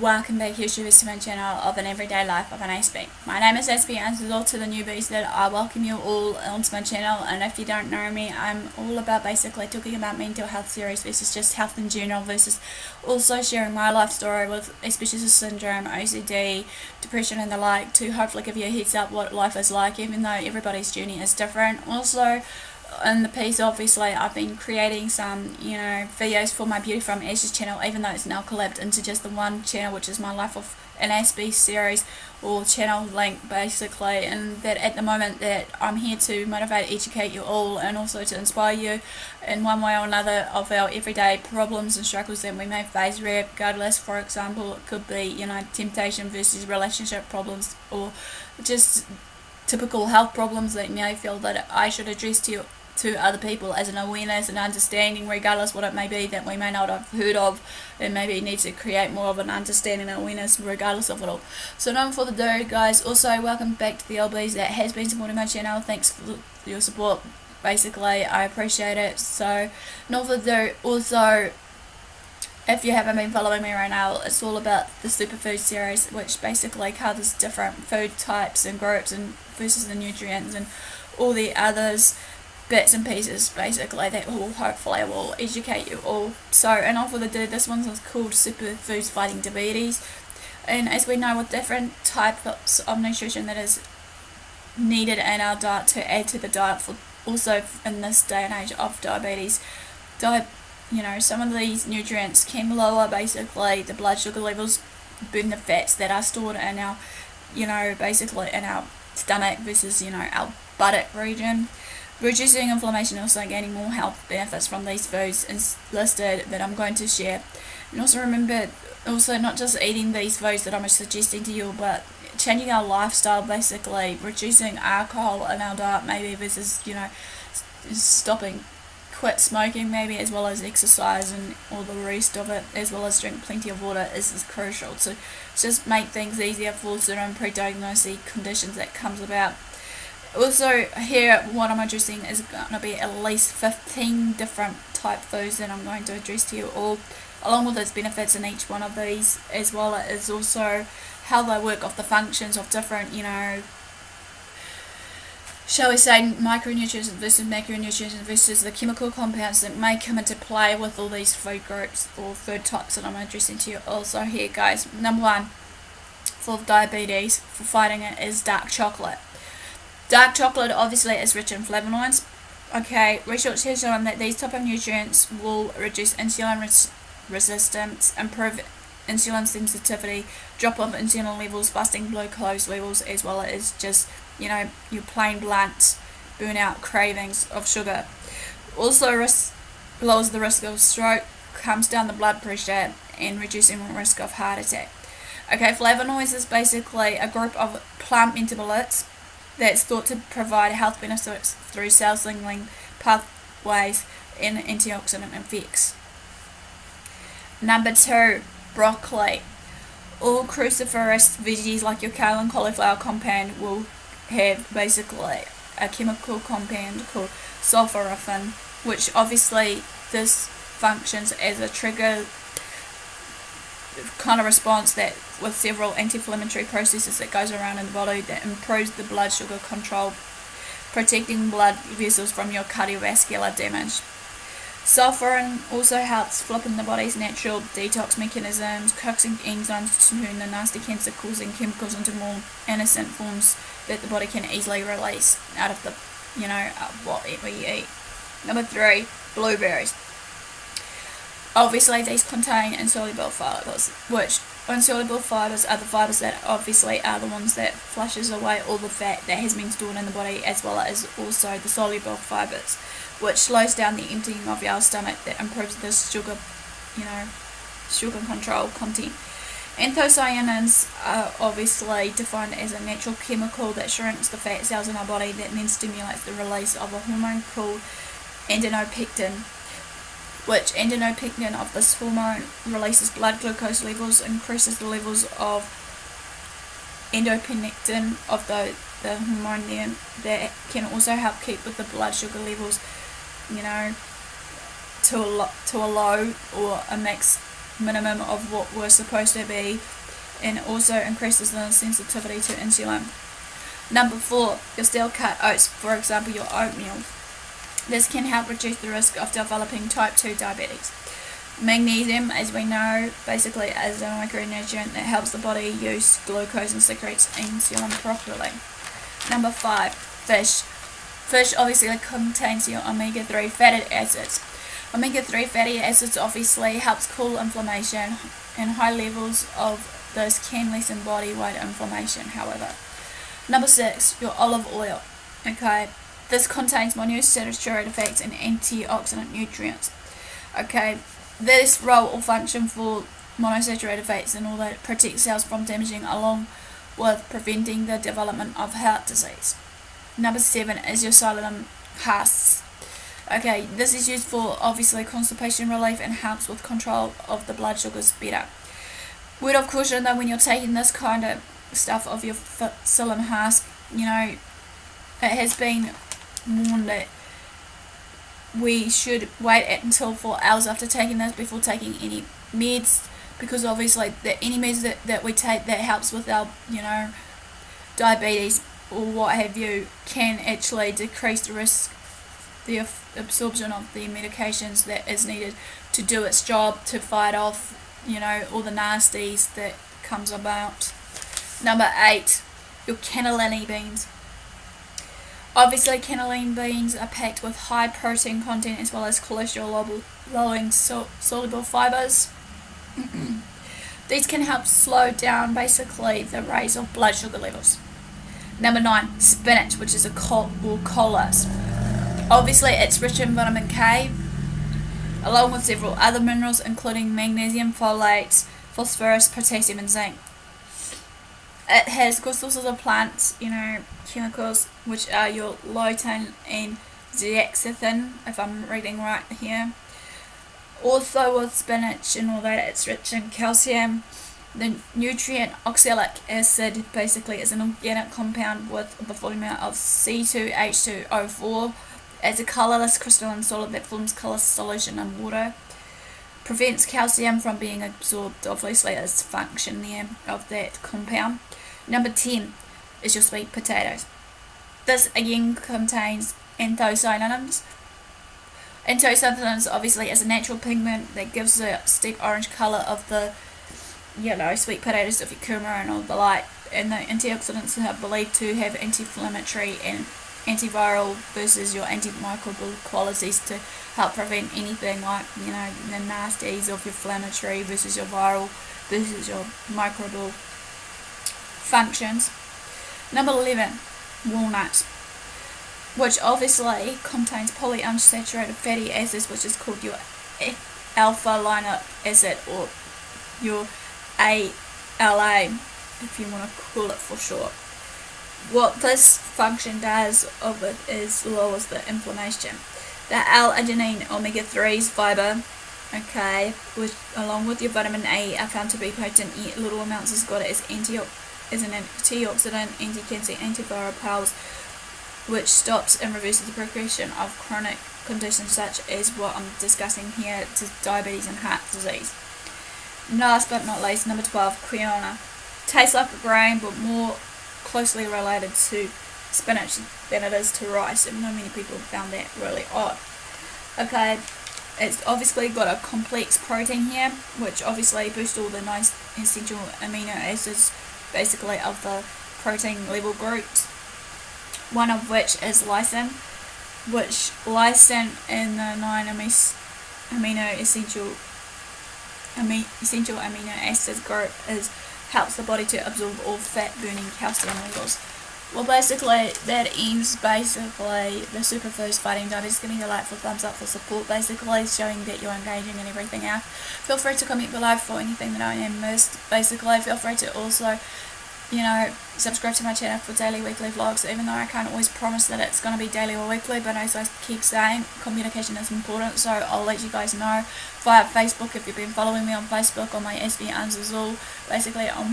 Welcome back YouTubers to my channel of an everyday life of an Aspie. My name is AspieAnswersAll. To the newbies that I welcome you all onto my channel, and if you don't know me, I'm all about basically talking about mental health series versus just health in general, versus also sharing my life story with Aspie's syndrome, OCD, depression and the like, to hopefully give you a heads up what life is like, even though everybody's journey is different. Also, in the piece, obviously I've been creating some videos for my Beauty from Ashes channel, even though it's now collabed into just the one channel, which is my Life of an Aspie series or channel link basically. And that at the moment that I'm here to motivate, educate you all, and also to inspire you in one way or another of our everyday problems and struggles that we may face, regardless. For example, it could be temptation versus relationship problems, or just typical health problems that you may feel that I should address to other people as an awareness and understanding, regardless what it may be that we may not have heard of, and maybe need to create more of an understanding and awareness regardless of it all. So no further ado, guys. Also, welcome back to the LBs that has been supporting my channel. Thanks for your support, basically. I appreciate it. So no further ado, also, if you haven't been following me right now, it's all about the Superfoods series, which basically covers different food types and groups and versus the nutrients and all the others bits and pieces basically that will educate you all. So, and off with the this one's called Superfoods Fighting Diabetes. And as we know, with different types of nutrition that is needed in our diet to add to the diet, for also in this day and age of diabetes, some of these nutrients can lower basically the blood sugar levels, burn the fats that are stored in our basically in our stomach versus our buttock region, reducing inflammation, also gaining more health benefits from these foods is listed that I'm going to share. And also remember, also not just eating these foods that I'm suggesting to you, but changing our lifestyle, basically reducing alcohol in our diet maybe, versus quit smoking maybe, as well as exercise and all the rest of it, as well as drink plenty of water is crucial to just make things easier for certain pre-diagnosed conditions that comes about. Also here, what I'm addressing is going to be at least 15 different type foods that I'm going to address to you all, along with its benefits in each one of these, as well as also how they work off the functions of different, shall we say, micronutrients versus macronutrients versus the chemical compounds that may come into play with all these food groups or food types that I'm addressing to you also here, guys. Number one, for diabetes, for fighting it, is dark chocolate. Dark chocolate obviously is rich in flavonoids. Okay, research has shown that these type of nutrients will reduce insulin resistance, improve insulin sensitivity, drop off insulin levels, fasting glucose levels, as well as just your plain blunt burnout cravings of sugar. Also lowers the risk of stroke, calms down the blood pressure, and reducing the risk of heart attack. Okay, flavonoids is basically a group of plant metabolites that's thought to provide health benefits through cell signaling pathways and antioxidant effects. Number two, broccoli. All cruciferous veggies like your kale and cauliflower compound will have basically a chemical compound called sulforaphane, which obviously this functions as a trigger kind of response that with several anti-inflammatory processes that goes around in the body that improves the blood sugar control, protecting blood vessels from your cardiovascular damage. Sulforaphane also helps flipping the body's natural detox mechanisms, coaxing enzymes to turn the nasty cancer-causing chemicals into more innocent forms that the body can easily release out of the, whatever you eat. Number three, blueberries. Obviously, these contain insoluble fibers, which insoluble fibers are the fibers that obviously are the ones that flushes away all the fat that has been stored in the body, as well as also the soluble fibers, which slows down the emptying of our stomach, that improves this sugar control content. Anthocyanins are obviously defined as a natural chemical that shrinks the fat cells in our body, that then stimulates the release of a hormone called adenopectin, which adenopectin of this hormone releases blood glucose levels, increases the levels of endopectin of the hormone there, that can also help keep with the blood sugar levels to a low or a max minimum of what we're supposed to be, and also increases the sensitivity to insulin. Number 4, your steel cut oats, for example your oatmeal. This can help reduce the risk of developing type 2 diabetes. Magnesium, as we know, basically is a micronutrient that helps the body use glucose and secretes insulin properly. Number 5, fish. Fish obviously contains your omega-3 fatty acids. Omega-3 fatty acids obviously helps cool inflammation, and high levels of this can lessen body-wide inflammation, however. Number 6, your olive oil. Okay, this contains monosaturated fats and antioxidant nutrients. Okay, this role or function for monosaturated fats and all that protects cells from damaging, along with preventing the development of heart disease. Number 7 is your psyllium husk. Okay, this is used for obviously constipation relief and helps with control of the blood sugars better. Word of caution though, when you're taking this kind of stuff of your psyllium husk, it has been warned that we should wait until 4 hours after taking this before taking any meds, because obviously any meds that we take that helps with our diabetes or what have you can actually decrease the risk, the absorption of the medications that is needed to do its job, to fight off all the nasties that comes about. Number 8, your cannellini beans. Obviously cannellini beans are packed with high protein content as well as cholesterol lowering soluble fibers. These can help slow down basically the rise of blood sugar levels. Number 9, spinach, which is a colas. Obviously it's rich in vitamin K, along with several other minerals including magnesium, folate, phosphorus, potassium and zinc. It has good sources of plants, chemicals, which are your lutein and zeaxanthin, if I'm reading right here. Also with spinach and all that, it's rich in calcium. The nutrient oxalic acid basically is an organic compound with the formula of C2H2O4. It's a colourless crystalline solid that forms colourless solution in water. Prevents calcium from being absorbed, obviously as function there of that compound. Number 10 is your sweet potatoes. This again contains anthocyanins. Anthocyanins obviously is a natural pigment that gives the steep orange colour of the sweet potatoes of your kurma and all the like, and the antioxidants are believed to have anti-inflammatory and antiviral versus your antimicrobial qualities to help prevent anything like the nasties of your inflammatory versus your viral versus your microbial functions. Number 11, walnuts, which obviously contains polyunsaturated fatty acids, which is called your alpha-linoleic acid, or your ALA, if you want to call it for short. What this function does of it is lowers the inflammation. The L-adenine omega-3s fiber, which along with your vitamin A are found to be potent, yet little amounts has got it as an antioxidant, anti-cancer, antiviral powers, which stops and reverses the progression of chronic conditions such as what I'm discussing here, to diabetes and heart disease. And last but not least, number 12, quinoa. Tastes like a grain, but more closely related to spinach than it is to rice, and not many people found that really odd. It's obviously got a complex protein here, which obviously boosts all the nice essential amino acids basically of the protein level groups, one of which is lysine, which lysine in the 9 essential amino acids group helps the body to absorb all fat burning calcium levels. Well, basically that ends the Superfoods Fighting Diabetes. Give me a like for thumbs up for support, basically showing that you're engaging and everything else. Feel free to comment below for anything that I am missed. Basically feel free to also subscribe to my channel for daily, weekly vlogs, even though I can't always promise that it's going to be daily or weekly, but as I keep saying, communication is important, so I'll let you guys know via Facebook, if you've been following me on Facebook, on my AspieAnswersAll, basically on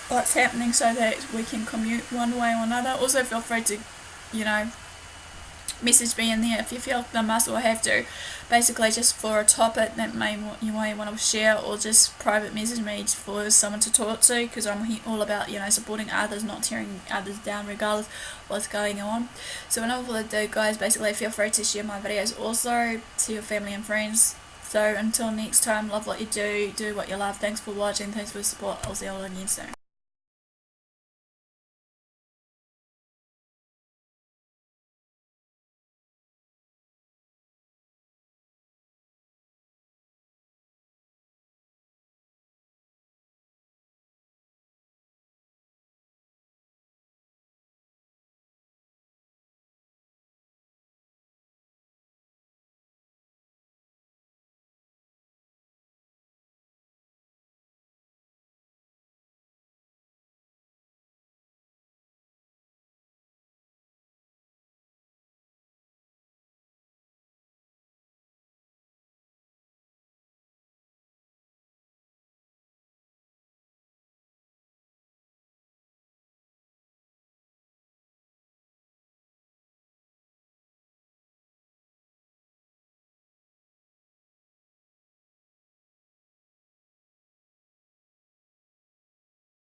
what's happening, so that we can commute one way or another. Also feel free to message me in there if you feel the must or have to, basically just for a topic that you may want to share, or just private message me for someone to talk to, because I'm all about, supporting others, not tearing others down regardless what's going on. So without further ado, guys, basically feel free to share my videos also to your family and friends. So until next time, love what you do what you love. Thanks for watching, thanks for the support. I'll see you all again soon.